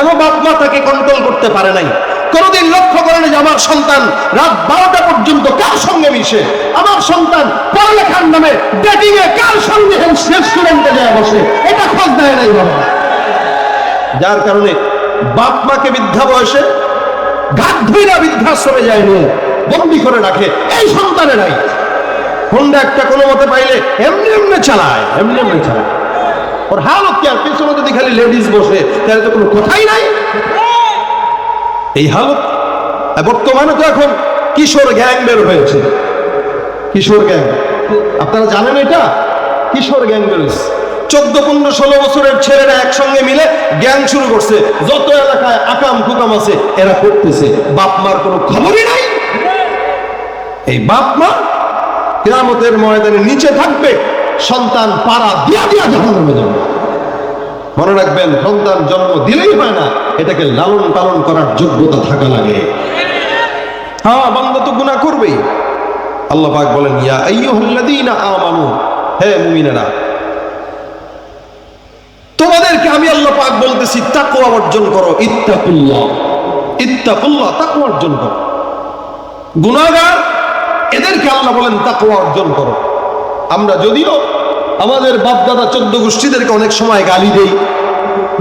কেন বাপ মা তাকে কন্ট্রোল করতে পারে নাই? কোনদিন লক্ষ্য করেন যে আমার সন্তান রাত 12টা পর্যন্ত কার সঙ্গে মিশে? আমার সন্তান পড়ালেখার নামে ডেটিং এ কার সঙ্গে রেস্টুরেন্টে যায় বসে? এটা খোঁজ দেয় নাই বাবা। যার কারণে বাপ মাকে বৃদ্ধা বয়সে ঘাট ধুইরা বৃদ্ধাশ্রমে যায় নিয়ে বন্দি করে রাখে। এই সন্তানেরাই হোন্ডা একটা কোনো মতে পাইলে এমনি এমনি চালায়, এমনি এমনি চালায়। ওর হালত কি? আর পেছনে যদি খালি লেডিস বসে তাহলে তো কোনো কথাই নাই। এই হালত। বর্তমানে তো এখন কিশোর গ্যাং বের হয়েছে। কিশোর গ্যাং, আপনারা জানেন এটা? কিশোর গ্যাং বেরোচ্ছে। 14, 15, 16 বছরের ছেলেরা একসঙ্গে মিলে গ্যাং শুরু করছে। যত এলাকায় আকাম কুকাম আছে এরা করতেছে। বাপ মার কোনো খবরই নাই। এই বাপ মা কিয়ামতের ময়দানে নিচে থাকবে, সন্তান পাড়া দিয়া দিয়া জাহান্নামে যাবে। মনে রাখবেন, সন্তান জন্ম দিলেই হয় না, এটাকে লালন পালন করার যোগ্যতা থাকা লাগে। হ্যাঁ, বান্দা তো গুনাহ করবেই। আল্লাহ পাক বলেন, ইয়া আইয়ুহাল্লাযীনা আমানু, হে মুমিনেরা, তোমাদেরকে আমি আল্লাহ পাক বলতেছি তাকওয়া অর্জন করো। ইত্তাকুল্লাহ, ইত্তাকুল্লাহ, তাকওয়া অর্জন করো। গুনাহগার এদেরকে আল্লাহ বলেন তাকওয়া অর্জন করো। আমরা যদিও আমাদের বাপ দাদা 14 গোষ্ঠীদেরকে অনেক সময় গালি দেই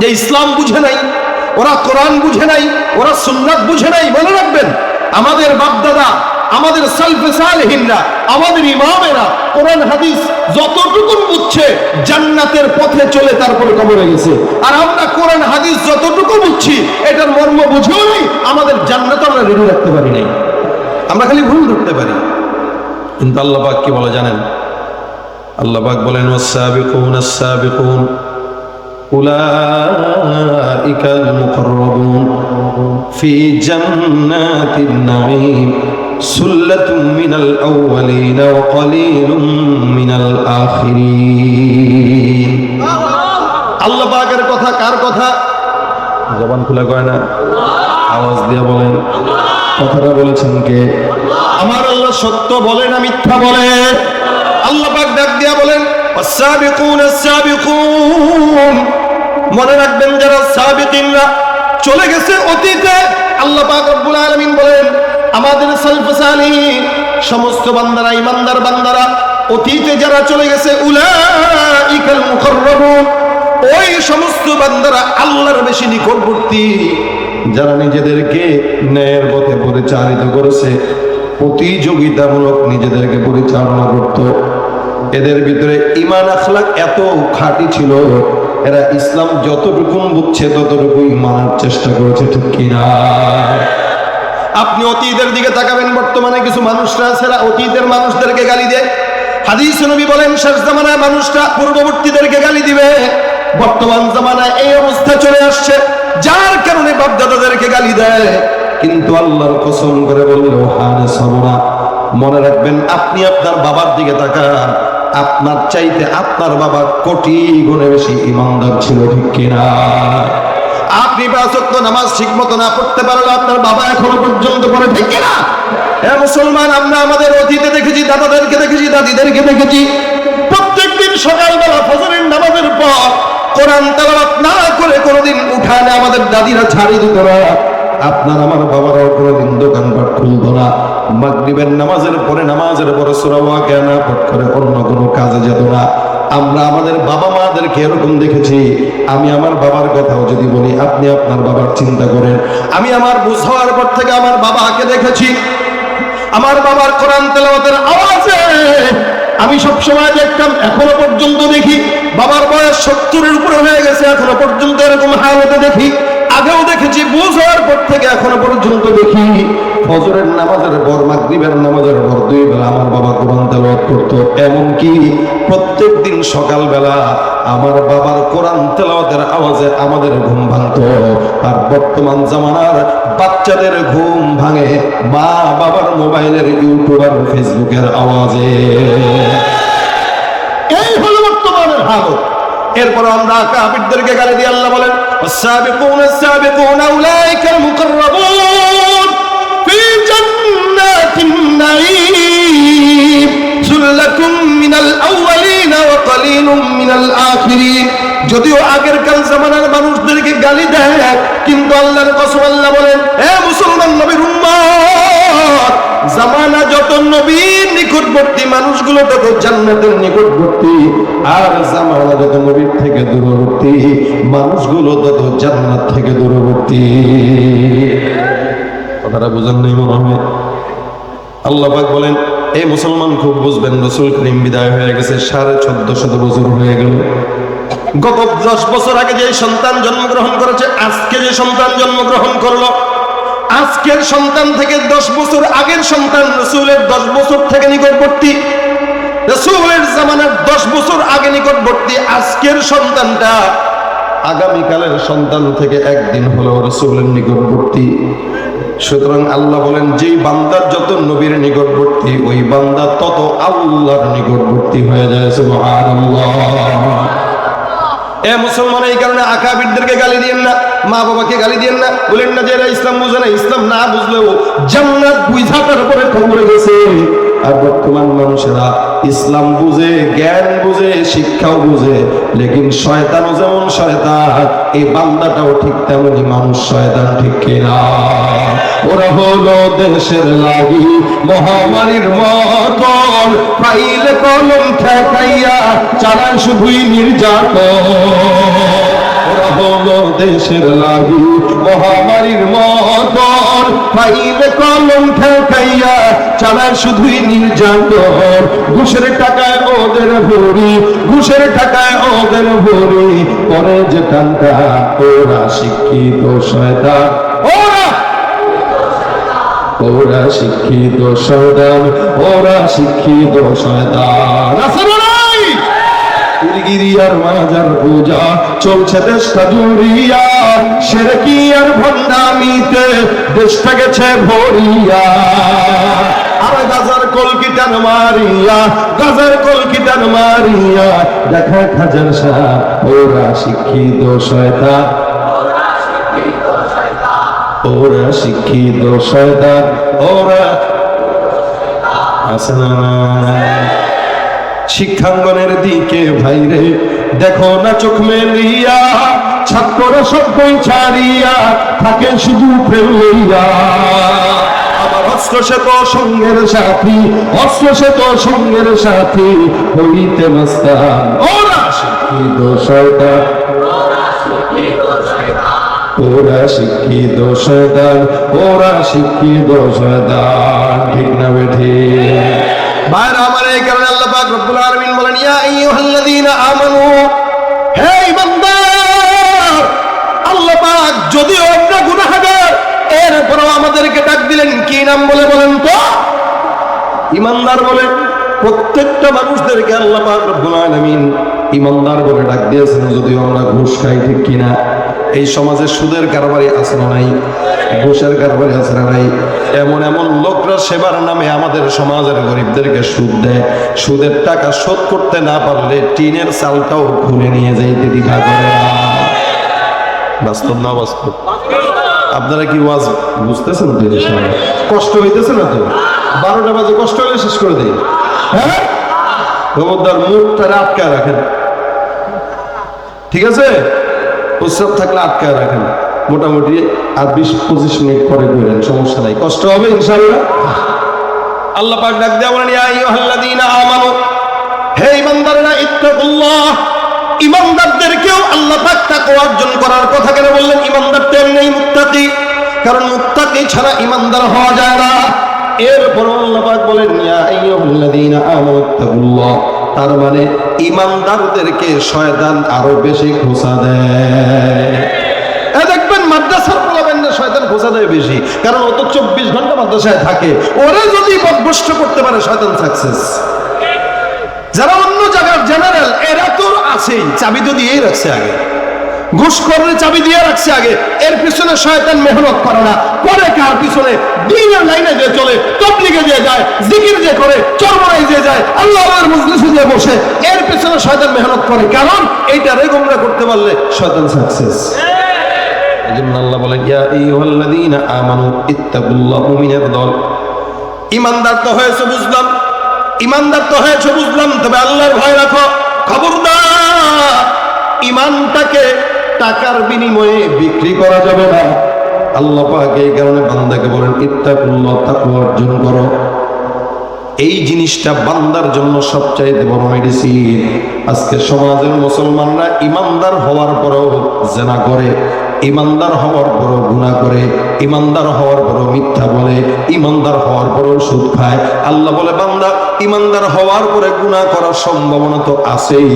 যে ইসলাম বুঝে নাই, ওরা কোরআন বুঝে নাই, ওরা সুন্নাত বুঝে নাই। মনে রাখবেন, আমাদের বাপ দাদা, আমাদের সালফে সালেহিনরা, আমাদের ইমামেরা কোরআন হাদিস যতটুকু বুঝছে জান্নাতের পথে চলে তারপরে কবরে গেছে। আর আমরা কোরআন হাদিস যতটুকু বুঝছি এটার মর্ম বুঝেও নাই, আমাদের জান্নাত আমরা রেডি রাখতে পারি নাই। আমরা খালি ভুল ধরতে পারি। কিন্তু আল্লাহ পাক কি বলে জানেন? আল্লাহ পাক বলেন, ওয়াস-সাবিকুন আস-সাবিকুন উলাইকাল মুকাররাবুন ফি জান্নাতিন নাঈম সুল্লাতুম মিনাল আউওয়ালিন ওয়া কলিলুম মিনাল আখিরিন। আল্লাহ পাকের কথা কার কথা? জবান খুলে কয় না, আওয়াজ দিয়ে বলেন। কথাটা বলেছেন কে? আমার আল্লাহ সত্য বলে না মিথ্যা বলে? আল্লাহ পাক ডাক দিয়া বলেন, ওয়াস-সাবিকুন আস-সাবিকুন। মনে রাখবেন, যারা সাবিকিনরা চলে গেছে অতীতে, আল্লাহ পাক রব্বুল আলামিন বলেন আমাদের সালফ সালিহিন সমস্ত বান্দারা, ইমানদার বান্দারা অতীতে যারা চলে গেছে, উলাইকাল মুকাররাবুন, ওই সমস্ত বান্দারা আল্লাহর বেশি নিকটবর্তী, যারা নিজেদেরকে ন্যায়ের পথে পরিচালিত করেছে, প্রতিযোগিতামূলক নিজেদেরকে পরিচালনা করত। এদের ভিতরে ঈমান আখলাক এত খাঁটি ছিল, এরা ইসলাম যতটুকু বুঝছে ততটুকুই মানার চেষ্টা করেছে। ঠিক কিনা? আপনি অতীতের দিকে তাকাবেন, বর্তমানে কিছু মানুষরা আছে অতীতের মানুষদেরকে গালি দেয়। হাদিস নবী বলেন, শেষ জামানায় মানুষটা পূর্ববর্তীদেরকে গালি দিবে। বর্তমান জামানায় এই অবস্থা চলে আসছে, যার কারণে বাপ-দাদাদেরকে গালি দেয়। কিন্তু আল্লাহর কসম করে বললেও হানে সবনা। মনে রাখবেন, আপনি আপনার বাবার দিকে তাকান, আপনার চাইতে আপনার বাবা কোটি গুণে বেশি ঈমানদার ছিল। ঠিক কিনা? আপনি 5 ওয়াক্ত নামাজ ঠিক মতো না পড়তে পারলে আপনার বাবা এখনো পর্যন্ত পড়ে। ঠিক কিনা? হ্যাঁ মুসলমান, আমরা আমাদের অতীতে দেখেছি, দাদাদেরকে দেখেছি, দাদিদেরকে দেখেছি, প্রত্যেকদিন সকালবেলা ফজরের নামাজের পর কোরআন তেলাওয়াত না করে কোনোদিন উঠানে আমাদের দাদিরা ছাড়ি দিত না। আপনার আমার বাবারাও কোনোদিন দোকানপাট খুলতো না। মাগরিবের নামাজের পরে সূরা ওয়াকিয়া না পাঠ করে অন্য কোনো কাজে যেত না। আমরা আমাদের বাবা মাদেরকে এরকম দেখেছি। আমি আমার বাবার কথাও যদি বলি, আপনি আপনার বাবার চিন্তা করেন। আমি আমার বুঝ হওয়ার পর থেকে আমার বাবাকে দেখেছি, আমার বাবার কোরআন তেলাওয়াতের আওয়াজে আমি সবসময় দেখতাম, এখনো পর্যন্ত দেখি। বাবার বয়স 70-এর উপরে হয়ে গেছে, এখনো পর্যন্ত এরকম হালতে দেখি। আগেও দেখেছি, বুঝ হওয়ার পর থেকে এখনো পর্যন্ত দেখি। ফজরের নামাজের পর, মাগরিবের নামাজের পর 2 বেলা আমার বাবা কোরআন তেলাওয়াত করতো। এমনকি প্রত্যেক দিন সকালবেলা আমার বাবার কোরআন তেলাওয়াতের আওয়াজে আমাদের ঘুম ভাঙতো। আর বর্তমান জামানার বাচ্চাদের ঘুম ভাঙে মা বাবার মোবাইলের, ইউটিউব আর ফেসবুকের আওয়াজে। এই হলো বর্তমানের হালত। এরপর আমরা কাফিরদেরকে গালি দিয়ে আল্লাহ বলেন, ওয়াস-সাবিকুন আস-সাবিকুন উলাইকাল মুকাররাবুন ফি জান্নাতিন নাঈম সুল্লাতুম মিনাল আউওয়ালিন ওয়া কলিলুম মিনাল আখিরিন। যদিও আগের কাল জামানার মানুষদেরকে গালি দেয়, কিন্তু আল্লাহর কসম আল্লাহ বলেন, হে মুসলমান নবীর উম্মত, জামানা যত নবীর নিকটবর্তী মানুষগুলো তত জান্নাতের নিকটবর্তী, আর জামানা যত নবীর থেকে দূরবর্তী মানুষগুলো তত জান্নাত থেকে দূরবর্তী। কথাটা বুঝেন নাই মনে হয়? আল্লাহ পাক বলেন, এই মুসলমান খুব বুঝবেন, রাসূল করিম বিদায় হয়ে গেছে 1450 বছর হয়ে গেল। গত 10 বছর আগে যে সন্তান জন্মগ্রহণ করেছে, আজকে যে সন্তান জন্মগ্রহণ করলো, আজকের সন্তান থেকে 10 বছর আগের সন্তান রাসূলের 10 বছর থেকে নিকটবর্তী, রাসূলের জামানার 10 বছর আগে নিকটবর্তী। আজকের সন্তানটা আগামীকালের সন্তান থেকে একদিন হলেও রাসূলের নিকটবর্তী। সুতরাং আল্লাহ বলেন, যেই বান্দার যত নবীর নিকটবর্তী, ওই বান্দা তত আল্লাহর নিকটবর্তী হয়ে যায়। সুবহানাল্লাহ। এ মুসলমান, এই কারণে আকাবিরদেরকে গালি দিয়েন না, মা বাবাকে গালি দিয়েন না, বলেন না যে এরা ইসলাম বুঝে না। ইসলাম না বুঝলেও জান্নাত বুঝা তারপরে কবরে গেছে। আর বর্তমান মানুষেরা ইসলাম বুঝে, জ্ঞান বুঝে, শিক্ষাও বুঝে, লেকিন শয়তানও যেমন শয়তান, এই বান্দাটাও ঠিক তেমনি মানুষ শয়তান, ঠিক কিনা? ওরা হলো দেশের লাগি মহামারীর মতন, ফাইলে কলম ঠেকাইয়া চালান শুধুই নির্যাতন। ওরা হলো দেশের লাগি মহামারীর মতন, ফাইলে কলম ঠেকাইয়া চালান শুধুই নির্যাতন। ঘুষের টাকায় ওদের ভরি, ঘুষের টাকায় ওদের ভরি, পরে যে টাকা ওরা শিক্ষিত শয়তান, ওরা শিক্ষিত শয়তান, ওরা শিক্ষিত শয়তান। আসলে নাই পীরগিরি আর মাজার পূজা চলছে দেশটা জুড়িয়া, শিরকি আর ভণ্ডামিতে দেশটা গেছে ভরিয়া। আর গাজার কলকিটান মারিয়া, গাজার কলকিটান মারিয়া দেখা খাজার শাহ, ওরা শিক্ষিত শয়তান, ওরা শিক্ষিত শয়তান, ওরা আছে না? শিক্ষাঙ্গনের দিকে ভাইরে দেখো না চোখ মেলিয়া, ছাত্ররা সব বই ছাড়িয়া থাকে শুধু প্রেম লইয়া। আমার অস্ত্র সে তো সঙ্গের সাথী, অস্ত্র সে তো সঙ্গের সাথী, হইতে মাস্তান, ওরা শিক্ষিত শয়তান, ওরা শিক্ষিত শয়তান, ওরা শিক্ষিত শয়তান। ঠিক না বেঠি? ভাইরা আমার, এই কারণে আল্লাহ পাক রব্বুল আলামিন বলেন, ইয়া আইয়ুহাল্লাযীনা আমানু, হে ঈমানদার, আল্লাহ পাক যদিও আমরা গুনাহগার, এরপরও আমাদেরকে ডাক দিলেন কি নাম বলে বলেন তো? ঈমানদার বলে। প্রত্যেকটা মানুষদেরকে আল্লাহ পাক রব্বুল আলামিন ঈমানদার বলে ডাক দিয়েছেন, যদিও আমরা ঘুষ খাই, ঠিক কিনা? এই সমাজে সুদের কারবারি আছে না নাই? ঘুষের কারবারি আছে না নাই? এমন এমন লোকরা সেবার নামে আমাদের সমাজের গরিবদেরকে সুদ দেয়, সুদের টাকা শোধ করতে না পারলে টিনের চালটাও খুলে নিয়ে যাইতে দ্বিধা করে না। বাস্তব না বাস্তব? আপনারা কি ওয়াজ বুঝতেছেন তো? কষ্ট হইতেছে না তো? 12টা বাজে কষ্ট হলে শেষ করে দিই। হ্যাঁ, খবরদার মুখটা আটকায় রাখেন, ঠিক আছে? প্রস্রাব থাকলে আটকায় রাখেন, মোটামুটি আর 20-25 মিনিট পরে করেন, সমস্যা নাই, কষ্ট হবে ইনশাআল্লাহ। আল্লাহ পাক ডাক দেয়া বলেন, ইয়া আইয়ুহাল্লাযীনা আমানু, হে ঈমানদাররা, ইত্তাকুল্লাহ, ঈমানদারদেরকেও আল্লাহ পাক তাকওয়া অর্জন করার কথা কেন বললেন? ঈমানদার তো এমনিই মুত্তাকি, কারণ মুত্তাকি ছাড়া ঈমানদার হওয়া যায় না। এরপর আল্লাহ পাক বলেন, ইয়া আইয়ুহাল্লাযীনা আমানু ইত্তাকুল্লাহ, তার মানে ঈমানদারদেরকে শয়তান আরো বেশি খোঁচা দেয়। দেখবেন মাদ্রাসার পোলাবেনরা শয়তান খোঁচা দেয় বেশি, কারণ ও তো 24 ঘন্টা মাদ্রাসায় থাকে। ওরা যদি পথভ্রষ্ট করতে পারে, শয়তান সাকসেস। যারা অন্য জায়গার জেনারেল, এরা তো আছেই, চাবি তো দিয়েই রাখছে আগে, ঘুষখোরের চাবি দিয়ে রাখছে আগে। এর পিছনে শয়তান মেহনত করে না, করে কার পিছনে? দ্বীনের লাইনে যে চলে, তাবলীগে যে যায়, জিকির যে করে, চরমনায় যে যায়, আল্লাহর মজলিসে যে বসে, এর পিছনে শয়তান মেহনত করে। কারণ এইটা রেগুমরা করতে পারলে শয়তান সাকসেস। এজন্য আল্লাহ বলেন, ইয়া আইয়ুহাল্লাযীনা আমানু ইত্তাকুল্লাহ, মুমিনের দল। ঈমানদার তো হয়েছে বুঝলাম, ঈমানদার তো হয়েছে বুঝলাম, তবে আল্লাহর ভয় রাখো। খবরদার, ঈমানটাকে টাকার বিনিময়ে বিক্রি করা যাবে না। আল্লাহ পাক এই কারণে বান্দাকে বলেন ইত্তাকুল্লাহ, তাকওয়া অর্জন করো। এই জিনিসটা বান্দার জন্য সবচাইতে বড় মেডিসিন। আজকে সমাজের মুসলমানরা ইমানদার হওয়ার পরেও জেনা করে, ইমানদার হওয়ার পরও গুনাহ করে, ইমানদার হওয়ার পরও মিথ্যা বলে, ইমানদার হওয়ার পরও সুদ খায়। আল্লাহ বলে বান্দা ইমানদার হওয়ার পরে গুনাহ করার সম্ভাবনা তো আছেই।